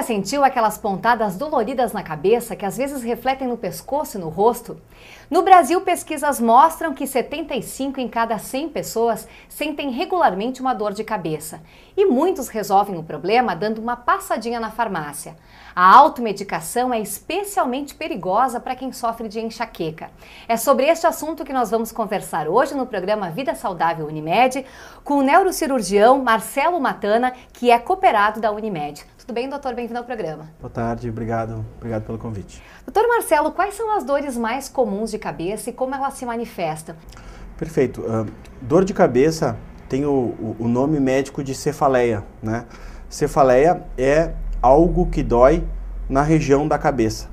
já sentiu aquelas pontadas doloridas na cabeça que às vezes refletem no pescoço e no rosto? No Brasil, pesquisas mostram que 75 em cada 100 pessoas sentem regularmente uma dor de cabeça. E muitos resolvem o problema dando uma passadinha na farmácia. A automedicação é especialmente perigosa para quem sofre de enxaqueca. É sobre este assunto que nós vamos conversar hoje no programa Vida Saudável Unimed com o neurocirurgião Marcelo Matana, que é cooperado da Unimed. Tudo bem, doutor? Bem-vindo ao programa. Boa tarde, obrigado pelo convite. Doutor Marcelo, quais são as dores mais comuns de cabeça e como elas se manifestam? Perfeito. Dor de cabeça tem o nome médico de cefaleia, né? Cefaleia é algo que dói na região da cabeça.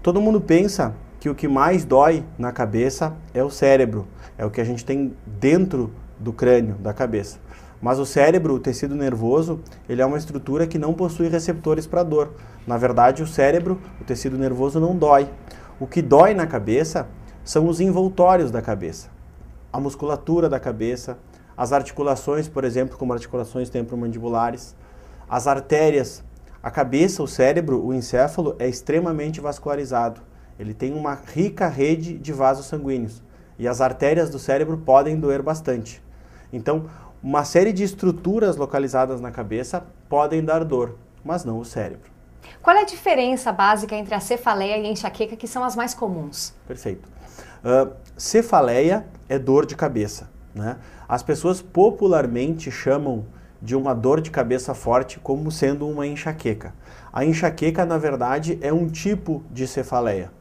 Todo mundo pensa que o que mais dói na cabeça é o cérebro, é o que a gente tem dentro do crânio, da cabeça. Mas o cérebro, o tecido nervoso, ele é uma estrutura que não possui receptores para dor. Na verdade, o cérebro, o tecido nervoso não dói. O que dói na cabeça são os envoltórios da cabeça. A musculatura da cabeça, as articulações, por exemplo, como articulações temporomandibulares, as artérias. A cabeça, o cérebro, o encéfalo é extremamente vascularizado. Ele tem uma rica rede de vasos sanguíneos. E as artérias do cérebro podem doer bastante. Então, uma série de estruturas localizadas na cabeça podem dar dor, mas não o cérebro. Qual é a diferença básica entre a cefaleia e a enxaqueca, que são as mais comuns? Perfeito. Cefaleia é dor de cabeça, né? As pessoas popularmente chamam de uma dor de cabeça forte como sendo uma enxaqueca. A enxaqueca, na verdade, é um tipo de cefaleia.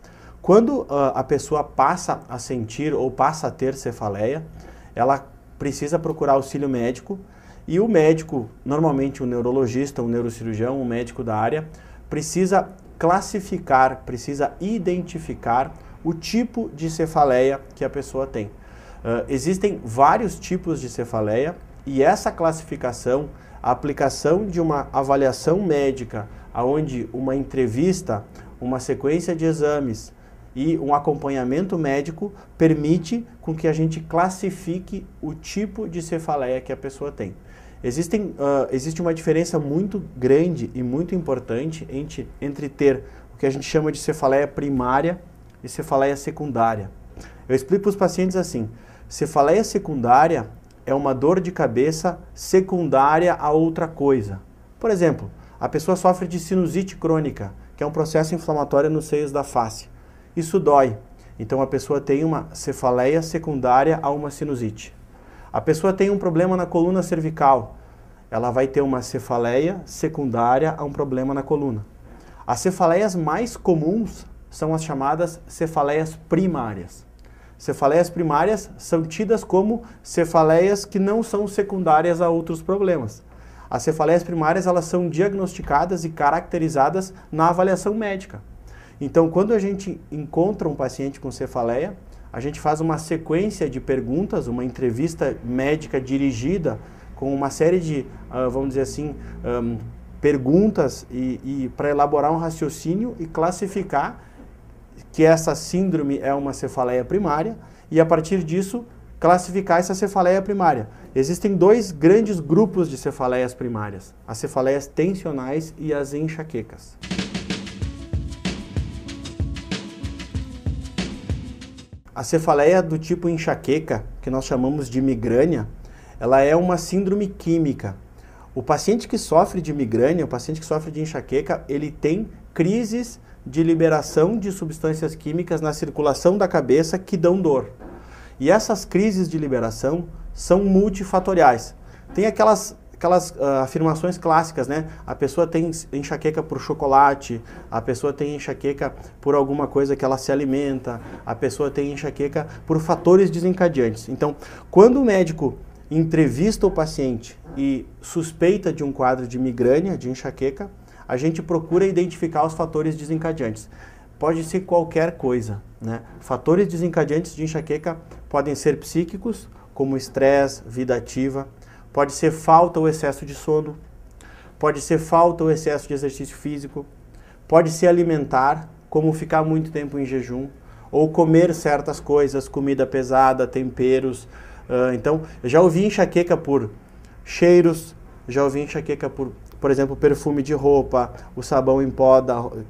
Quando a pessoa passa a sentir ou passa a ter cefaleia, ela precisa procurar auxílio médico e o médico, normalmente um neurologista, um neurocirurgião, um médico da área, precisa classificar, precisa identificar o tipo de cefaleia que a pessoa tem. Existem vários tipos de cefaleia e essa classificação, a aplicação de uma avaliação médica, onde uma entrevista, uma sequência de exames e um acompanhamento médico permite com que a gente classifique o tipo de cefaleia que a pessoa tem. Existe uma diferença muito grande e muito importante entre ter o que a gente chama de cefaleia primária e cefaleia secundária. Eu explico para os pacientes assim: cefaleia secundária é uma dor de cabeça secundária a outra coisa. Por exemplo, a pessoa sofre de sinusite crônica, que é um processo inflamatório nos seios da face. Isso dói. Então a pessoa tem uma cefaleia secundária a uma sinusite. A pessoa tem um problema na coluna cervical. Ela vai ter uma cefaleia secundária a um problema na coluna. As cefaleias mais comuns são as chamadas cefaleias primárias. Cefaleias primárias são tidas como cefaleias que não são secundárias a outros problemas. As cefaleias primárias, elas são diagnosticadas e caracterizadas na avaliação médica. Então, quando a gente encontra um paciente com cefaleia, a gente faz uma sequência de perguntas, uma entrevista médica dirigida com uma série de, vamos dizer assim, perguntas e para elaborar um raciocínio e classificar que essa síndrome é uma cefaleia primária e, a partir disso, classificar essa cefaleia primária. Existem dois grandes grupos de cefaleias primárias: as cefaleias tensionais e as enxaquecas. A cefaleia do tipo enxaqueca, que nós chamamos de migrânia, ela é uma síndrome química. O paciente que sofre de migrânia, o paciente que sofre de enxaqueca, ele tem crises de liberação de substâncias químicas na circulação da cabeça que dão dor. E essas crises de liberação são multifatoriais. Tem aquelas afirmações clássicas, né? A pessoa tem enxaqueca por chocolate, a pessoa tem enxaqueca por alguma coisa que ela se alimenta, a pessoa tem enxaqueca por fatores desencadeantes. Então, quando o médico entrevista o paciente e suspeita de um quadro de migrânia, de enxaqueca, a gente procura identificar os fatores desencadeantes. Pode ser qualquer coisa, né? Fatores desencadeantes de enxaqueca podem ser psíquicos, como estresse, vida ativa. Pode ser falta ou excesso de sono, pode ser falta ou excesso de exercício físico, pode ser alimentar, como ficar muito tempo em jejum, ou comer certas coisas, comida pesada, temperos. Então, eu já ouvi enxaqueca por cheiros, já ouvi enxaqueca por por exemplo, perfume de roupa, o sabão em pó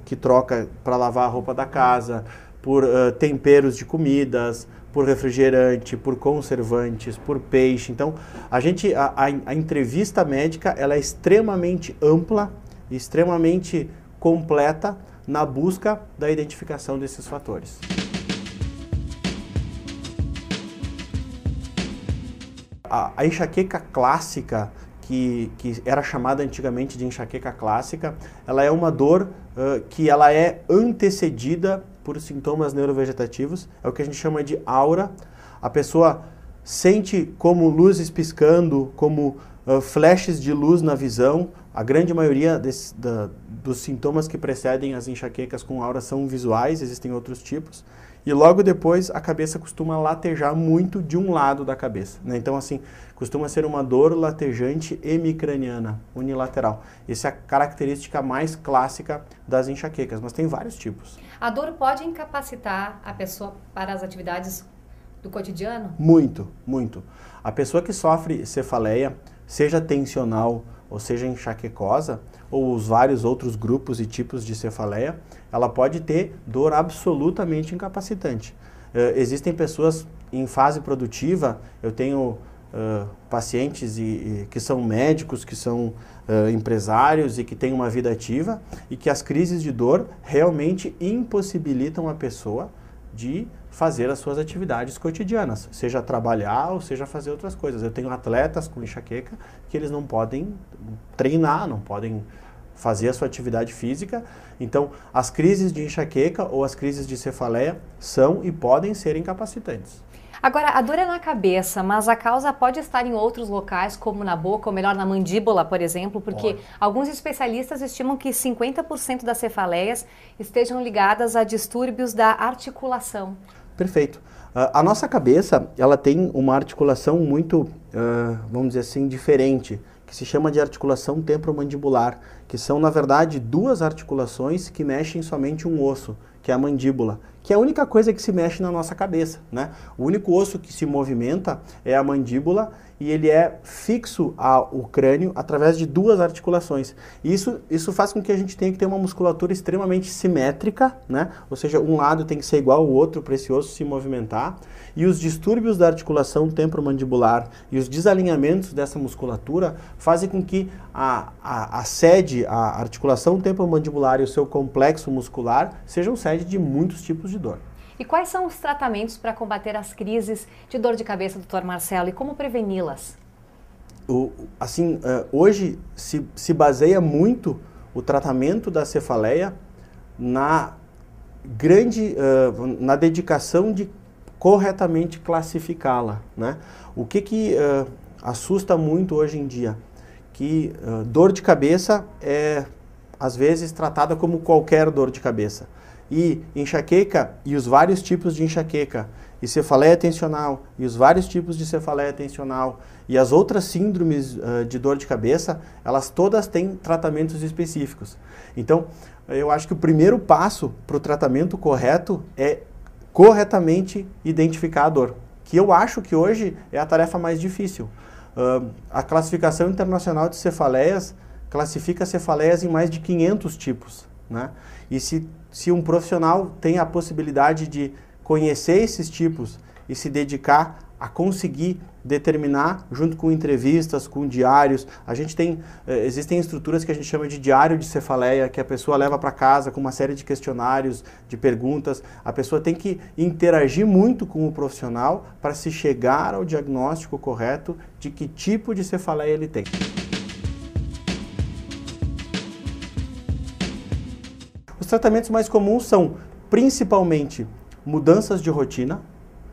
que troca para lavar a roupa da casa, por temperos de comidas, por refrigerante, por conservantes, por peixe. Então, a entrevista médica ela é extremamente ampla, extremamente completa na busca da identificação desses fatores. A enxaqueca clássica, que era chamada antigamente de enxaqueca clássica, ela é uma dor que ela é antecedida por sintomas neurovegetativos, é o que a gente chama de aura. A pessoa sente como luzes piscando, como flashes de luz na visão. A grande maioria dos sintomas que precedem as enxaquecas com aura são visuais, existem outros tipos. E logo depois a cabeça costuma latejar muito de um lado da cabeça, né? Então, assim, costuma ser uma dor latejante hemicraniana, unilateral. Essa é a característica mais clássica das enxaquecas, mas tem vários tipos. A dor pode incapacitar a pessoa para as atividades do cotidiano? Muito, muito. A pessoa que sofre cefaleia, seja tensional ou seja enxaquecosa, ou os vários outros grupos e tipos de cefaleia, ela pode ter dor absolutamente incapacitante. Existem pessoas em fase produtiva, eu tenho pacientes que são médicos, que são empresários e que têm uma vida ativa e que as crises de dor realmente impossibilitam a pessoa de fazer as suas atividades cotidianas, seja trabalhar ou seja fazer outras coisas. Eu tenho atletas com enxaqueca que eles não podem treinar, não podem fazer a sua atividade física. Então, as crises de enxaqueca ou as crises de cefaleia são e podem ser incapacitantes. Agora, a dor é na cabeça, mas a causa pode estar em outros locais, como na boca, ou melhor, na mandíbula, por exemplo, porque alguns especialistas estimam que 50% das cefaleias estejam ligadas a distúrbios da articulação. Perfeito. A nossa cabeça, ela tem uma articulação muito, vamos dizer assim, diferente, que se chama de articulação temporomandibular, que são, na verdade, duas articulações que mexem somente um osso, que é a mandíbula, que é a única coisa que se mexe na nossa cabeça, né? O único osso que se movimenta é a mandíbula e ele é fixo ao crânio através de duas articulações. E isso faz com que a gente tenha que ter uma musculatura extremamente simétrica, né? Ou seja, um lado tem que ser igual ao outro para esse osso se movimentar. E os distúrbios da articulação temporomandibular e os desalinhamentos dessa musculatura fazem com que a sede, a articulação temporomandibular e o seu complexo muscular sejam sede de muitos tipos de dor. E quais são os tratamentos para combater as crises de dor de cabeça, Dr. Marcelo, e como preveni-las? Hoje se baseia muito o tratamento da cefaleia na dedicação de corretamente classificá-la, né? O que assusta muito hoje em dia? Que dor de cabeça é, às vezes, tratada como qualquer dor de cabeça. E enxaqueca e os vários tipos de enxaqueca, e cefaleia tensional, e os vários tipos de cefaleia tensional, e as outras síndromes de dor de cabeça, elas todas têm tratamentos específicos. Então, eu acho que o primeiro passo para o tratamento correto é corretamente identificar a dor, que eu acho que hoje é a tarefa mais difícil. A classificação internacional de cefaleias classifica cefaleias em mais de 500 tipos, né? E se um profissional tem a possibilidade de conhecer esses tipos e se dedicar a conseguir determinar, junto com entrevistas, com diários, existem estruturas que a gente chama de diário de cefaleia, que a pessoa leva para casa com uma série de questionários, de perguntas. A pessoa tem que interagir muito com o profissional para se chegar ao diagnóstico correto de que tipo de cefaleia ele tem. Os tratamentos mais comuns são, principalmente, mudanças de rotina,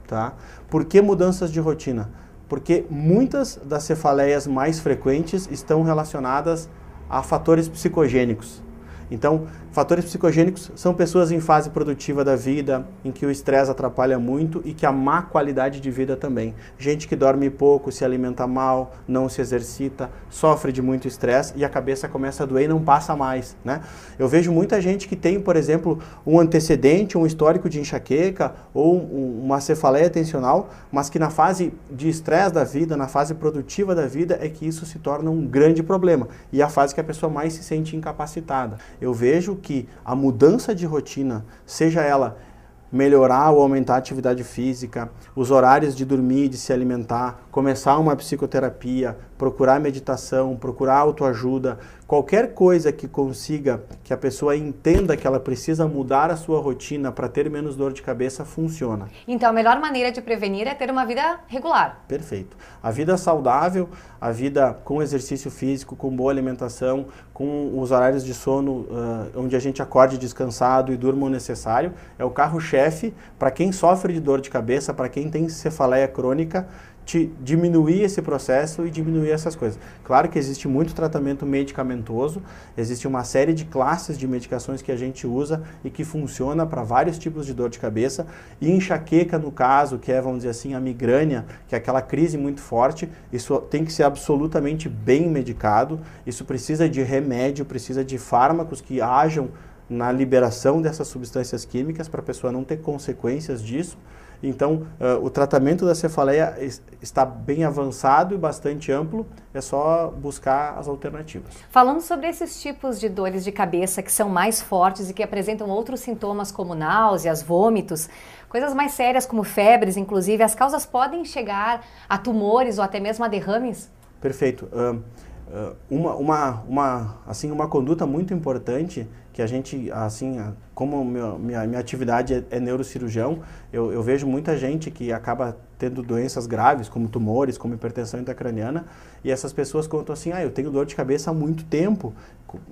tá? Por que mudanças de rotina? Porque muitas das cefaleias mais frequentes estão relacionadas a fatores psicogênicos. Então, Fatores psicogênicos são pessoas em fase produtiva da vida, em que o estresse atrapalha muito e que a má qualidade de vida também. Gente que dorme pouco, se alimenta mal, não se exercita, sofre de muito estresse e a cabeça começa a doer e não passa mais, né? Eu vejo muita gente que tem, por exemplo, um antecedente, um histórico de enxaqueca ou uma cefaleia tensional, mas que na fase de estresse da vida, na fase produtiva da vida, é que isso se torna um grande problema e é a fase que a pessoa mais se sente incapacitada. Eu vejo que a mudança de rotina, seja ela melhorar ou aumentar a atividade física, os horários de dormir, de se alimentar, começar uma psicoterapia, procurar meditação, procurar autoajuda, qualquer coisa que consiga que a pessoa entenda que ela precisa mudar a sua rotina para ter menos dor de cabeça, funciona. Então a melhor maneira de prevenir é ter uma vida regular. Perfeito. A vida saudável, a vida com exercício físico, com boa alimentação, com os horários de sono onde a gente acorde descansado e durma o necessário, é o carro-chefe para quem sofre de dor de cabeça, para quem tem cefaleia crônica, diminuir esse processo e diminuir essas coisas. Claro que existe muito tratamento medicamentoso, existe uma série de classes de medicações que a gente usa e que funciona para vários tipos de dor de cabeça, e enxaqueca no caso, que é, vamos dizer assim, a migrânia, que é aquela crise muito forte, isso tem que ser absolutamente bem medicado, isso precisa de remédio, precisa de fármacos que ajam na liberação dessas substâncias químicas para a pessoa não ter consequências disso. Então, o tratamento da cefaleia está bem avançado e bastante amplo, é só buscar as alternativas. Falando sobre esses tipos de dores de cabeça que são mais fortes e que apresentam outros sintomas como náuseas, vômitos, coisas mais sérias como febres, inclusive, as causas podem chegar a tumores ou até mesmo a derrames? Perfeito. Uma conduta muito importante que a gente, assim, como minha atividade é neurocirurgião, eu vejo muita gente que acaba tendo doenças graves, como tumores, como hipertensão intracraniana, e essas pessoas contam assim, eu tenho dor de cabeça há muito tempo,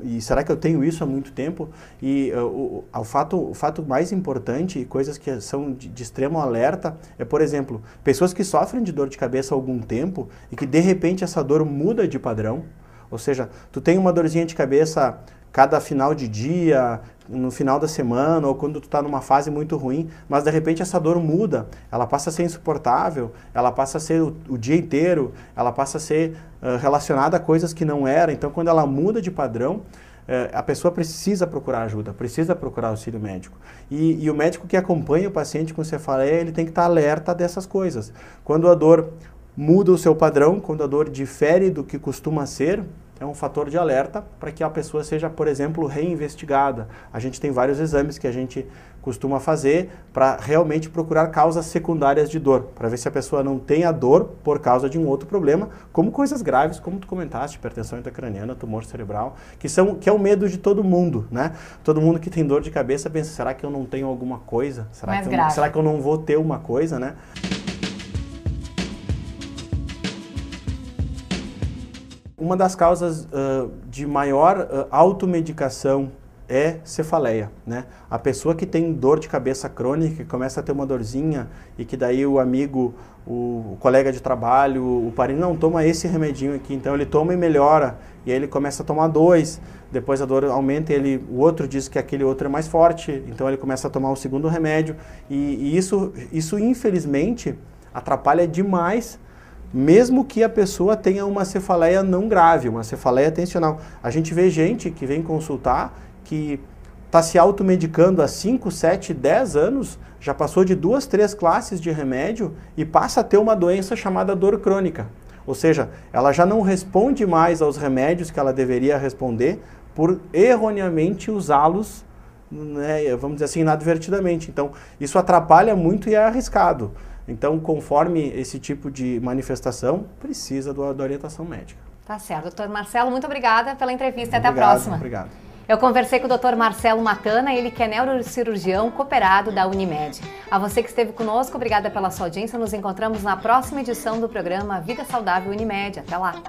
e será que eu tenho isso há muito tempo? E o fato mais importante, e coisas que são de extremo alerta, é, por exemplo, pessoas que sofrem de dor de cabeça há algum tempo, e que de repente essa dor muda de padrão, ou seja, tu tem uma dorzinha de cabeça cada final de dia, no final da semana, ou quando tu está numa fase muito ruim, mas de repente essa dor muda, ela passa a ser insuportável, ela passa a ser o dia inteiro, ela passa a ser relacionada a coisas que não era. Então, quando ela muda de padrão, a pessoa precisa procurar ajuda, precisa procurar auxílio médico. E o médico que acompanha o paciente com cefaleia, ele tem que estar alerta dessas coisas. Quando a dor muda o seu padrão, quando a dor difere do que costuma ser, é um fator de alerta para que a pessoa seja, por exemplo, reinvestigada. A gente tem vários exames que a gente costuma fazer para realmente procurar causas secundárias de dor, para ver se a pessoa não tem a dor por causa de um outro problema, como coisas graves, como tu comentaste, hipertensão intracraniana, tumor cerebral, que é o medo de todo mundo, né? Todo mundo que tem dor de cabeça pensa, será que eu não tenho alguma coisa? Será que eu não vou ter uma coisa, né? Uma das causas de maior automedicação é cefaleia, né? A pessoa que tem dor de cabeça crônica, que começa a ter uma dorzinha e que daí o amigo, o colega de trabalho, o parente, não, toma esse remedinho aqui, então ele toma e melhora, e aí ele começa a tomar 2, depois a dor aumenta e o outro diz que aquele outro é mais forte, então ele começa a tomar o segundo remédio, e isso infelizmente atrapalha demais, mesmo que a pessoa tenha uma cefaleia não grave, uma cefaleia tensional. A gente vê gente que vem consultar que está se automedicando há 5, 7, 10 anos, já passou de 2, 3 classes de remédio e passa a ter uma doença chamada dor crônica. Ou seja, ela já não responde mais aos remédios que ela deveria responder por erroneamente usá-los, né, vamos dizer assim, inadvertidamente. Então, isso atrapalha muito e é arriscado. Então, conforme esse tipo de manifestação, precisa da orientação médica. Tá certo. Doutor Marcelo, muito obrigada pela entrevista e até a próxima. Obrigado. Eu conversei com o Dr. Marcelo Matana, ele que é neurocirurgião cooperado da Unimed. A você que esteve conosco, obrigada pela sua audiência. Nos encontramos na próxima edição do programa Vida Saudável Unimed. Até lá!